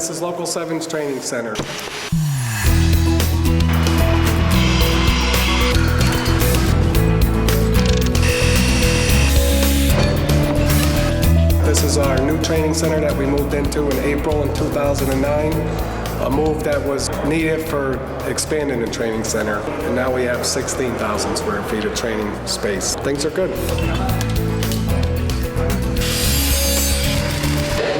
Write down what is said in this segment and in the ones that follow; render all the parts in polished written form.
this is Local 7's training center. This is our new training center that we moved into in April in 2009. A move that was needed for expanding the training center. And now we have 16,000 square feet of training space. Things are good.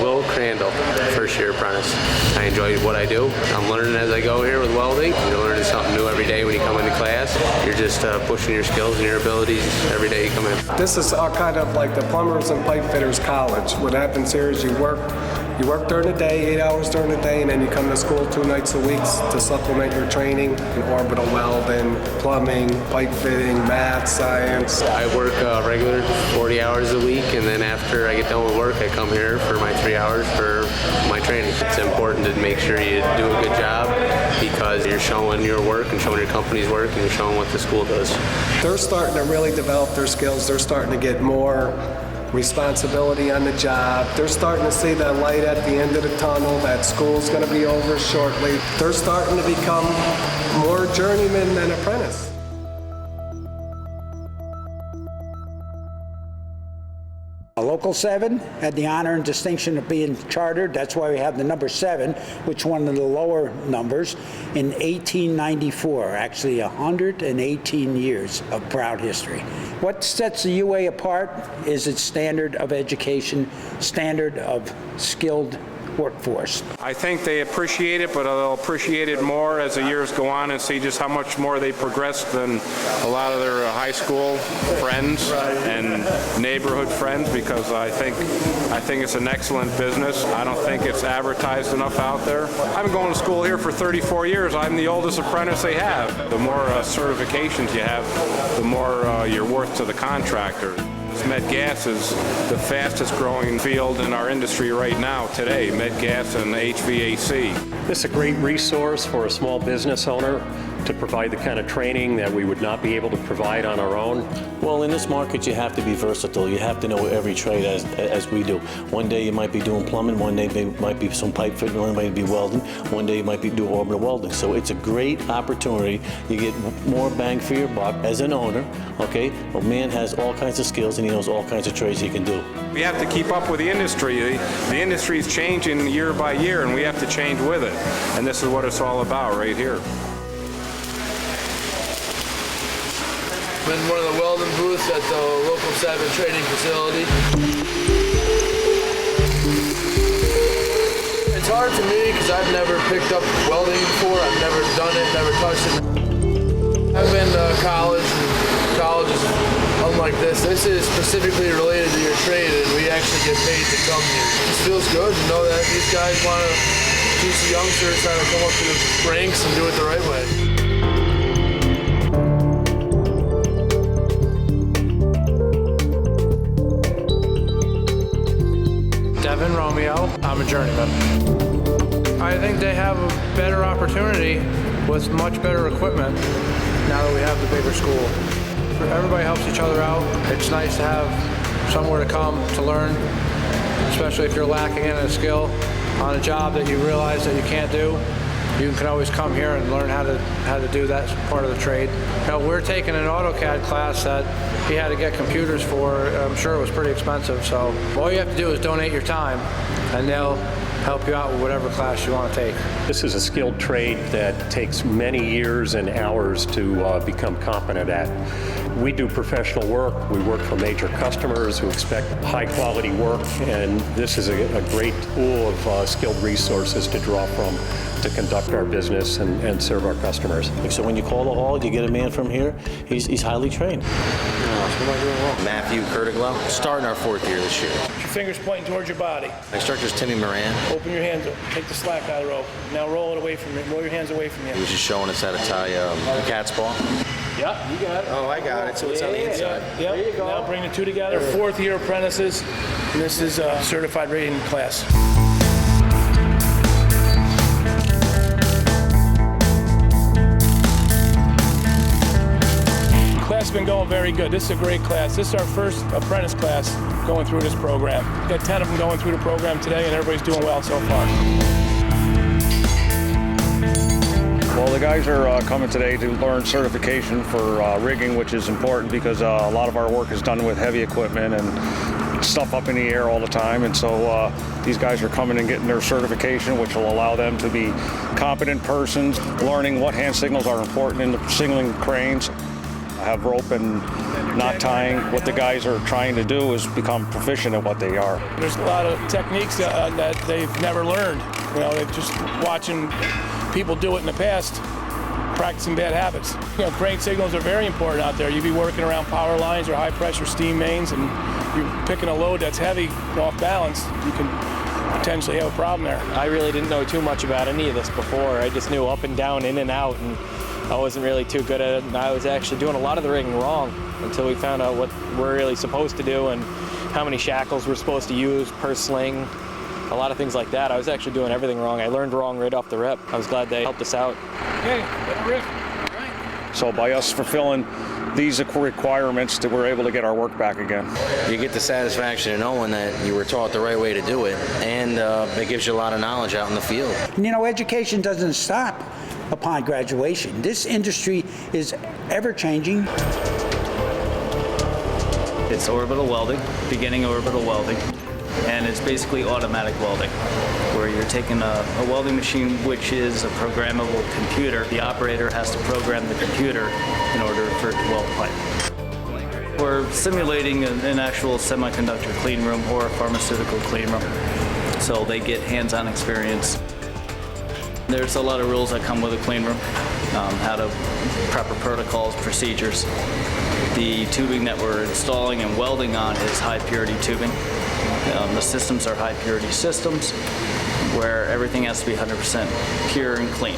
Will Crandall, first year apprentice. I enjoy what I do. I'm learning as I go here with welding. You're learning something new every day when you come into class. You're just pushing your skills and your abilities every day you come in. This is kind of like the plumbers and pipe fitters college. What happens here is you work during the day, 8 hours during the day, and then you come to school 2 nights a week to supplement your training in orbital welding, plumbing, pipe fitting, math, science. I work regular 40 hours a week, and then after I get done with work, I come here for my 3 hours for my training. It's important to make sure you do a good job because you're showing your work and showing your company's work and you're showing what the school does. They're starting to really develop their skills. They're starting to get more responsibility on the job. They're starting to see the light at the end of the tunnel, that school's going to be over shortly. They're starting to become more journeyman than apprentice. Local 7 had the honor and distinction of being chartered. That's why we have the number 7, which one of the lower numbers, in 1894. Actually, 118 years of proud history. What sets the UA apart is its standard of education, standard of skilled workforce. I think they appreciate it, but they'll appreciate it more as the years go on and see just how much more they progress than a lot of their high school friends and neighborhood friends, because I think it's an excellent business. I don't think it's advertised enough out there. I've been going to school here for 34 years. I'm the oldest apprentice they have. The more certifications you have, the more you're worth to the contractor. Medgas is the fastest growing field in our industry right now today, Medgas and HVAC. This is a great resource for a small business owner to provide the kind of training that we would not be able to provide on our own. Well, in this market, you have to be versatile. You have to know every trade as we do. One day you might be doing plumbing, one day it might be some pipe fitting, one day might be welding, one day you might be doing orbital welding. So it's a great opportunity. You get more bang for your buck as an owner, okay? A man has all kinds of skills and he knows all kinds of trades he can do. We have to keep up with the industry. The industry is changing year by year and we have to change with it. And this is what it's all about right here. I'm in one of the welding booths at the Local 7 training facility. It's hard to me because I've never picked up welding before. I've never done it, never touched it. I've been to college, and college is unlike this. This is specifically related to your trade, and we actually get paid to come here. It just feels good to know that these guys want to teach the youngsters how to come up to the ranks and do it the right way. Devin Romeo, I'm a journeyman. I think they have a better opportunity with much better equipment now that we have the bigger school. Everybody helps each other out. It's nice to have somewhere to come to learn, especially if you're lacking in a skill on a job that you realize that you can't do. You can always come here and learn how to do that part of the trade. Now, we're taking an AutoCAD class that he had to get computers for. I'm sure it was pretty expensive. So all you have to do is donate your time, and they'll help you out with whatever class you want to take. This is a skilled trade that takes many years and hours to become competent at. We do professional work. We work for major customers who expect high quality work, and this is a great pool of skilled resources to draw from to conduct our business and serve our customers. So when you call the hall, you get a man from here, he's highly trained. Matthew Curtiglow, starting our 4th year this year. Your fingers pointing towards your body. My instructor's Timmy Moran. Open your hands up. Take the slack out of the rope. Now roll it away from you. Roll your hands away from you. He was just showing us how to tie a cat's paw. Yep, you got it. Oh, I got it. So it's on the inside. Yep. There you go. Now bring the two together. 4th year apprentices. And this is a certified rating class. Class has been going very good. This is a great class. This is our first apprentice class going through this program. We've got 10 of them going through the program today, and everybody's doing well so far. Well, the guys are coming today to learn certification for rigging, which is important because a lot of our work is done with heavy equipment and stuff up in the air all the time. And so these guys are coming and getting their certification, which will allow them to be competent persons, learning what hand signals are important in the signaling cranes. Have rope and knot tying. What the guys are trying to do is become proficient at what they are. There's a lot of techniques that they've never learned. You know, they're just watching people do it in the past, practicing bad habits. You know, crane signals are very important out there. You'd be working around power lines or high pressure steam mains, and you're picking a load that's heavy and off balance, you can potentially have a problem there. I really didn't know too much about any of this before. I just knew up and down, in and out, and I wasn't really too good at it. And I was actually doing a lot of the rigging wrong until we found out what we're really supposed to do and how many shackles we're supposed to use per sling. A lot of things like that. I was actually doing everything wrong. I learned wrong right off the rip. I was glad they helped us out. Okay, rig. So by us fulfilling these requirements, that we're able to get our work back again. You get the satisfaction of knowing that you were taught the right way to do it, and it gives you a lot of knowledge out in the field. You know, education doesn't stop upon graduation. This industry is ever-changing. It's orbital welding, beginning orbital welding, and it's basically automatic welding, where you're taking a welding machine, which is a programmable computer. The operator has to program the computer in order for it to weld pipe. We're simulating an actual semiconductor clean room or a pharmaceutical clean room, so they get hands-on experience. There's a lot of rules that come with a clean room, how to proper protocols, procedures. The tubing that we're installing and welding on is high purity tubing. The systems are high purity systems where everything has to be 100% pure and clean.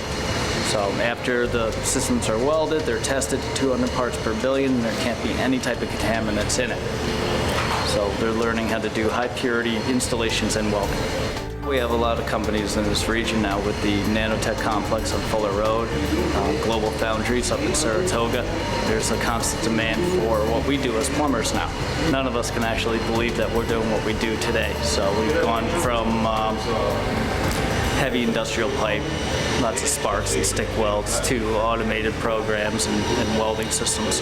So after the systems are welded, they're tested to 200 parts per billion, and there can't be any type of contaminants in it. So they're learning how to do high purity installations and welding. We have a lot of companies in this region now with the Nanotech Complex on Fuller Road, Global Foundries up in Saratoga. There's a constant demand for what we do as plumbers now. None of us can actually believe that we're doing what we do today. So we've gone from heavy industrial pipe, lots of sparks and stick welds, to automated programs and welding systems.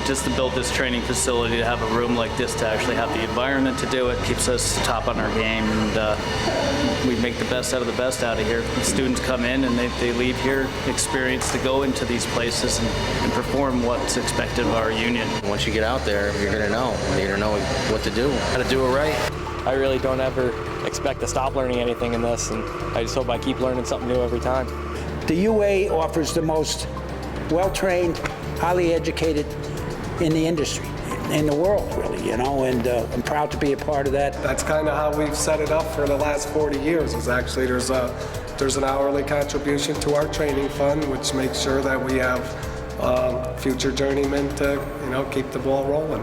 Just to build this training facility, to have a room like this, to actually have the environment to do it, keeps us top on our game, and we make the best out of the best out of here. The students come in and they leave here experienced to go into these places and perform what's expected of our union. Once you get out there, you're going to know. You're going to know what to do, how to do it right. I really don't ever expect to stop learning anything in this, and I just hope I keep learning something new every time. The UA offers the most well-trained, highly educated in the industry, in the world, really, you know, and I'm proud to be a part of that. That's kind of how we've set it up for the last 40 years, is actually there's an hourly contribution to our training fund, which makes sure that we have future journeymen to, you know, keep the ball rolling.